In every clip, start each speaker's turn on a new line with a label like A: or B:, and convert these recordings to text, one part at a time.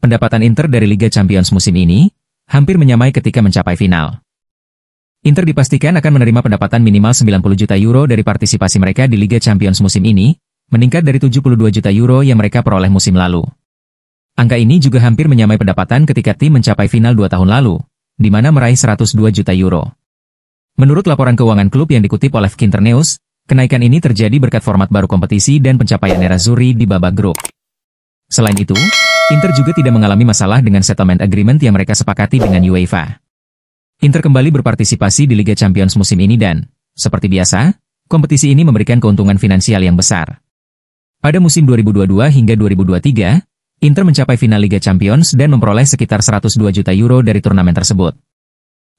A: pendapatan Inter dari Liga Champions musim ini hampir menyamai ketika mencapai final. Inter dipastikan akan menerima pendapatan minimal 90 juta euro dari partisipasi mereka di Liga Champions musim ini, meningkat dari 72 juta euro yang mereka peroleh musim lalu. Angka ini juga hampir menyamai pendapatan ketika tim mencapai final 2 tahun lalu, di mana meraih 102 juta euro. Menurut laporan keuangan klub yang dikutip oleh Internews, kenaikan ini terjadi berkat format baru kompetisi dan pencapaian Nerazzurri di babak grup. Selain itu, Inter juga tidak mengalami masalah dengan settlement agreement yang mereka sepakati dengan UEFA. Inter kembali berpartisipasi di Liga Champions musim ini dan, seperti biasa, kompetisi ini memberikan keuntungan finansial yang besar. Pada musim 2022 hingga 2023, Inter mencapai final Liga Champions dan memperoleh sekitar 102 juta euro dari turnamen tersebut.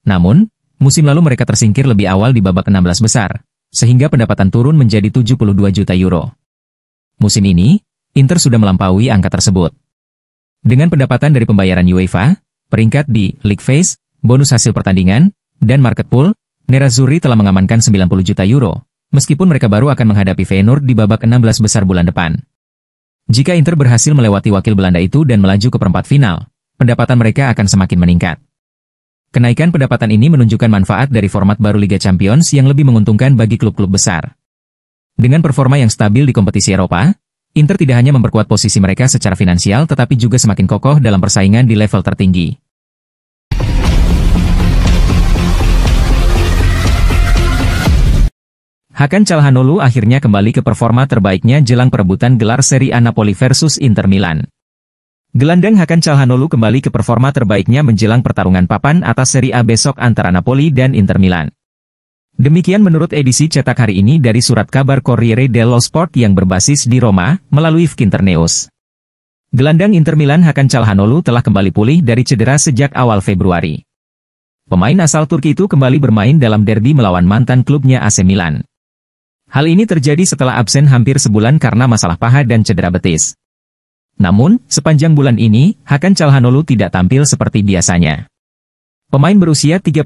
A: Namun, musim lalu mereka tersingkir lebih awal di babak 16 besar, sehingga pendapatan turun menjadi 72 juta euro. Musim ini, Inter sudah melampaui angka tersebut. Dengan pendapatan dari pembayaran UEFA, peringkat di League Phase, bonus hasil pertandingan, dan market pool, Nerazzurri telah mengamankan 90 juta euro, meskipun mereka baru akan menghadapi Feyenoord di babak 16 besar bulan depan. Jika Inter berhasil melewati wakil Belanda itu dan melaju ke perempat final, pendapatan mereka akan semakin meningkat. Kenaikan pendapatan ini menunjukkan manfaat dari format baru Liga Champions yang lebih menguntungkan bagi klub-klub besar. Dengan performa yang stabil di kompetisi Eropa, Inter tidak hanya memperkuat posisi mereka secara finansial tetapi juga semakin kokoh dalam persaingan di level tertinggi. Hakan Calhanoglu akhirnya kembali ke performa terbaiknya jelang perebutan gelar Serie A Napoli versus Inter Milan. Gelandang Hakan Calhanoglu kembali ke performa terbaiknya menjelang pertarungan papan atas Serie A besok antara Napoli dan Inter Milan. Demikian menurut edisi cetak hari ini dari surat kabar Corriere dello Sport yang berbasis di Roma, melalui Internews. Gelandang Inter Milan Hakan Calhanoglu telah kembali pulih dari cedera sejak awal Februari. Pemain asal Turki itu kembali bermain dalam derby melawan mantan klubnya AC Milan. Hal ini terjadi setelah absen hampir sebulan karena masalah paha dan cedera betis. Namun, sepanjang bulan ini, Hakan Calhanoglu tidak tampil seperti biasanya. Pemain berusia 31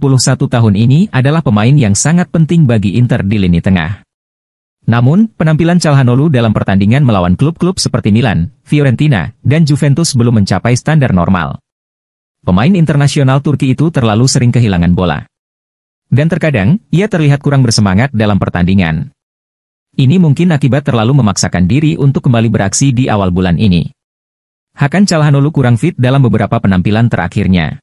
A: tahun ini adalah pemain yang sangat penting bagi Inter di lini tengah. Namun, penampilan Calhanoglu dalam pertandingan melawan klub-klub seperti Milan, Fiorentina, dan Juventus belum mencapai standar normal. Pemain internasional Turki itu terlalu sering kehilangan bola. Dan terkadang, ia terlihat kurang bersemangat dalam pertandingan. Ini mungkin akibat terlalu memaksakan diri untuk kembali beraksi di awal bulan ini. Hakan Calhanoglu kurang fit dalam beberapa penampilan terakhirnya.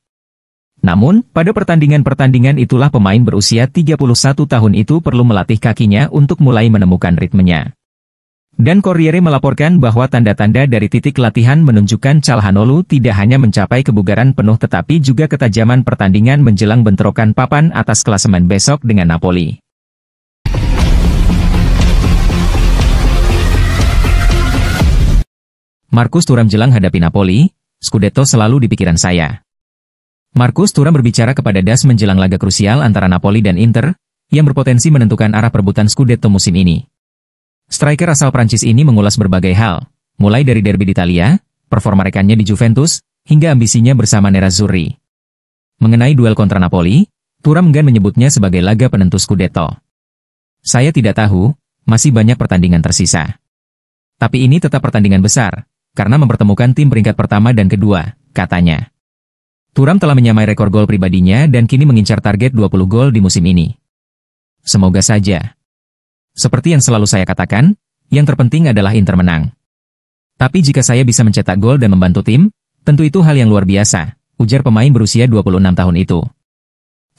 A: Namun, pada pertandingan-pertandingan itulah pemain berusia 31 tahun itu perlu melatih kakinya untuk mulai menemukan ritmenya. Dan Corriere melaporkan bahwa tanda-tanda dari titik latihan menunjukkan Calhanoglu tidak hanya mencapai kebugaran penuh tetapi juga ketajaman pertandingan menjelang bentrokan papan atas klasemen besok dengan Napoli. Marcus Thuram jelang hadapi Napoli, Scudetto selalu di pikiran saya. Marcus Thuram berbicara kepada DAS menjelang laga krusial antara Napoli dan Inter, yang berpotensi menentukan arah perebutan Scudetto musim ini. Striker asal Prancis ini mengulas berbagai hal, mulai dari derby di Italia, performa rekannya di Juventus, hingga ambisinya bersama Nerazzurri. Mengenai duel kontra Napoli, Thuram enggan menyebutnya sebagai laga penentu Scudetto. Saya tidak tahu, masih banyak pertandingan tersisa. Tapi ini tetap pertandingan besar, karena mempertemukan tim peringkat pertama dan kedua, katanya. Thuram telah menyamai rekor gol pribadinya dan kini mengincar target 20 gol di musim ini. Semoga saja. Seperti yang selalu saya katakan, yang terpenting adalah Inter menang. Tapi jika saya bisa mencetak gol dan membantu tim, tentu itu hal yang luar biasa, ujar pemain berusia 26 tahun itu.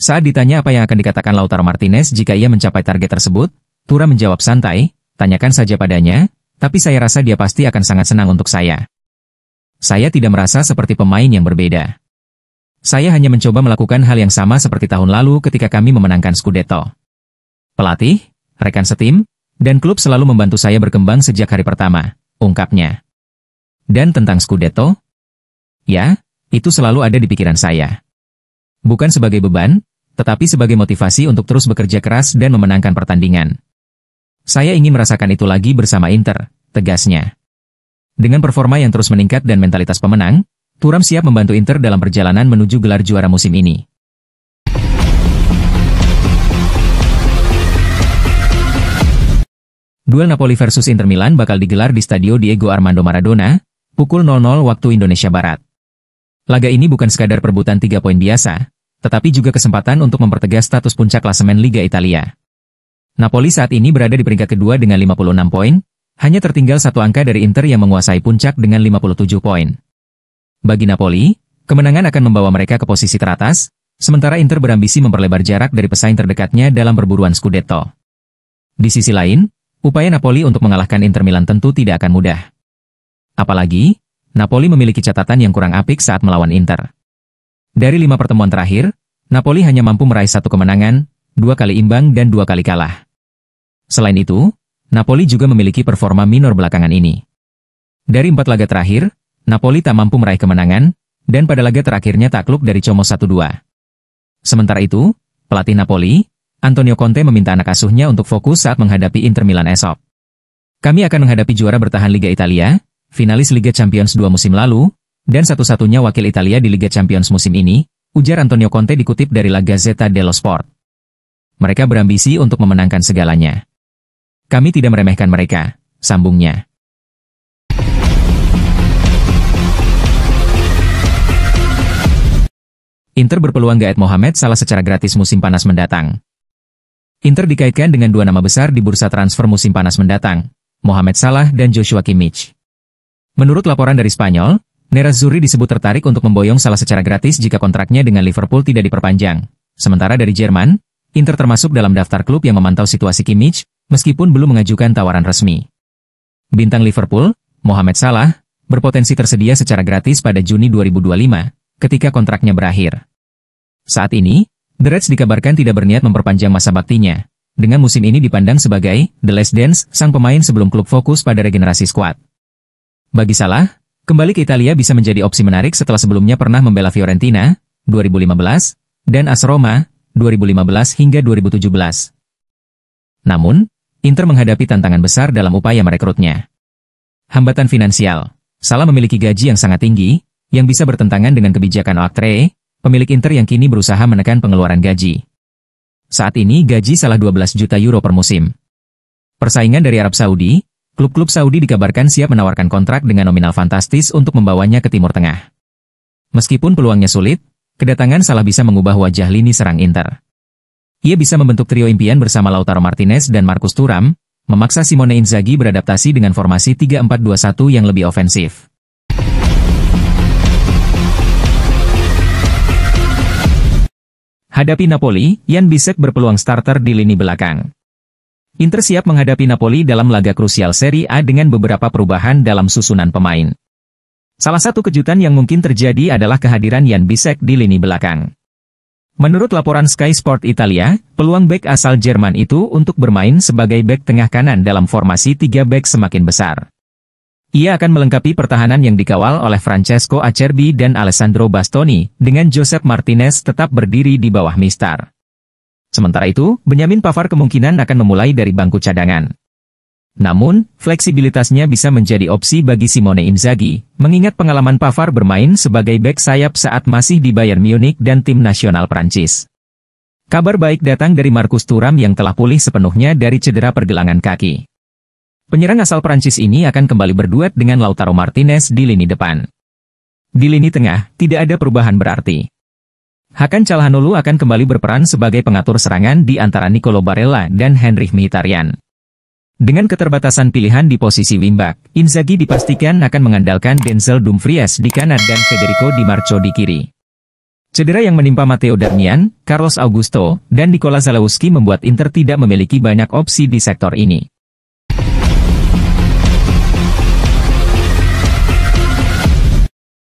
A: Saat ditanya apa yang akan dikatakan Lautaro Martinez jika ia mencapai target tersebut, Thuram menjawab santai, tanyakan saja padanya, tapi saya rasa dia pasti akan sangat senang untuk saya. Saya tidak merasa seperti pemain yang berbeda. Saya hanya mencoba melakukan hal yang sama seperti tahun lalu ketika kami memenangkan Scudetto. Pelatih, rekan setim, dan klub selalu membantu saya berkembang sejak hari pertama, ungkapnya. Dan tentang Scudetto? Ya, itu selalu ada di pikiran saya. Bukan sebagai beban, tetapi sebagai motivasi untuk terus bekerja keras dan memenangkan pertandingan. Saya ingin merasakan itu lagi bersama Inter, tegasnya. Dengan performa yang terus meningkat dan mentalitas pemenang, Thuram siap membantu Inter dalam perjalanan menuju gelar juara musim ini. Duel Napoli versus Inter Milan bakal digelar di Stadio Diego Armando Maradona, pukul 00 waktu Indonesia Barat. Laga ini bukan sekadar perebutan 3 poin biasa, tetapi juga kesempatan untuk mempertegas status puncak klasemen Liga Italia. Napoli saat ini berada di peringkat kedua dengan 56 poin, hanya tertinggal satu angka dari Inter yang menguasai puncak dengan 57 poin. Bagi Napoli, kemenangan akan membawa mereka ke posisi teratas, sementara Inter berambisi memperlebar jarak dari pesaing terdekatnya dalam perburuan Scudetto. Di sisi lain, upaya Napoli untuk mengalahkan Inter Milan tentu tidak akan mudah. Apalagi, Napoli memiliki catatan yang kurang apik saat melawan Inter. Dari 5 pertemuan terakhir, Napoli hanya mampu meraih 1 kemenangan, 2 kali imbang dan 2 kali kalah. Selain itu, Napoli juga memiliki performa minor belakangan ini. Dari 4 laga terakhir, Napoli tak mampu meraih kemenangan, dan pada laga terakhirnya takluk dari Como 1-2. Sementara itu, pelatih Napoli, Antonio Conte meminta anak asuhnya untuk fokus saat menghadapi Inter Milan esok. Kami akan menghadapi juara bertahan Liga Italia, finalis Liga Champions 2 musim lalu, dan satu-satunya wakil Italia di Liga Champions musim ini, ujar Antonio Conte dikutip dari La Gazzetta dello Sport. Mereka berambisi untuk memenangkan segalanya. Kami tidak meremehkan mereka, sambungnya. Inter berpeluang gaet Mohamed Salah secara gratis musim panas mendatang. Inter dikaitkan dengan 2 nama besar di bursa transfer musim panas mendatang, Mohamed Salah dan Joshua Kimmich. Menurut laporan dari Spanyol, Nerazzurri disebut tertarik untuk memboyong Salah secara gratis jika kontraknya dengan Liverpool tidak diperpanjang. Sementara dari Jerman, Inter termasuk dalam daftar klub yang memantau situasi Kimmich, meskipun belum mengajukan tawaran resmi. Bintang Liverpool, Mohamed Salah, berpotensi tersedia secara gratis pada Juni 2025, ketika kontraknya berakhir. Saat ini, The Reds dikabarkan tidak berniat memperpanjang masa baktinya, dengan musim ini dipandang sebagai The Last Dance sang pemain sebelum klub fokus pada regenerasi skuad. Bagi Salah, kembali ke Italia bisa menjadi opsi menarik setelah sebelumnya pernah membela Fiorentina, 2015, dan AS Roma, 2015 hingga 2017. Namun, Inter menghadapi tantangan besar dalam upaya merekrutnya. Hambatan finansial. Salah memiliki gaji yang sangat tinggi, yang bisa bertentangan dengan kebijakan Oaktree, pemilik Inter yang kini berusaha menekan pengeluaran gaji. Saat ini gaji Salah 12 juta euro per musim. Persaingan dari Arab Saudi, klub-klub Saudi dikabarkan siap menawarkan kontrak dengan nominal fantastis untuk membawanya ke Timur Tengah. Meskipun peluangnya sulit, kedatangan Salah bisa mengubah wajah lini serang Inter. Ia bisa membentuk trio impian bersama Lautaro Martinez dan Marcus Thuram, memaksa Simone Inzaghi beradaptasi dengan formasi 3-4-2-1 yang lebih ofensif. Hadapi Napoli, Jan Bisek berpeluang starter di lini belakang. Inter siap menghadapi Napoli dalam laga krusial Serie A dengan beberapa perubahan dalam susunan pemain. Salah satu kejutan yang mungkin terjadi adalah kehadiran Jan Bisek di lini belakang. Menurut laporan Sky Sport Italia, peluang bek asal Jerman itu untuk bermain sebagai bek tengah kanan dalam formasi 3 bek semakin besar. Ia akan melengkapi pertahanan yang dikawal oleh Francesco Acerbi dan Alessandro Bastoni, dengan Josep Martinez tetap berdiri di bawah mistar. Sementara itu, Benjamin Pavard kemungkinan akan memulai dari bangku cadangan. Namun, fleksibilitasnya bisa menjadi opsi bagi Simone Inzaghi, mengingat pengalaman Pavard bermain sebagai bek sayap saat masih di Bayern Munich dan tim nasional Prancis. Kabar baik datang dari Marcus Thuram yang telah pulih sepenuhnya dari cedera pergelangan kaki. Penyerang asal Prancis ini akan kembali berduet dengan Lautaro Martinez di lini depan. Di lini tengah, tidak ada perubahan berarti. Hakan Calhanoglu akan kembali berperan sebagai pengatur serangan di antara Nicolo Barella dan Henrikh Mkhitaryan. Dengan keterbatasan pilihan di posisi wingback, Inzaghi dipastikan akan mengandalkan Denzel Dumfries di kanan dan Federico Di Marco di kiri. Cedera yang menimpa Matteo Darmian, Carlos Augusto, dan Nicola Zalewski membuat Inter tidak memiliki banyak opsi di sektor ini.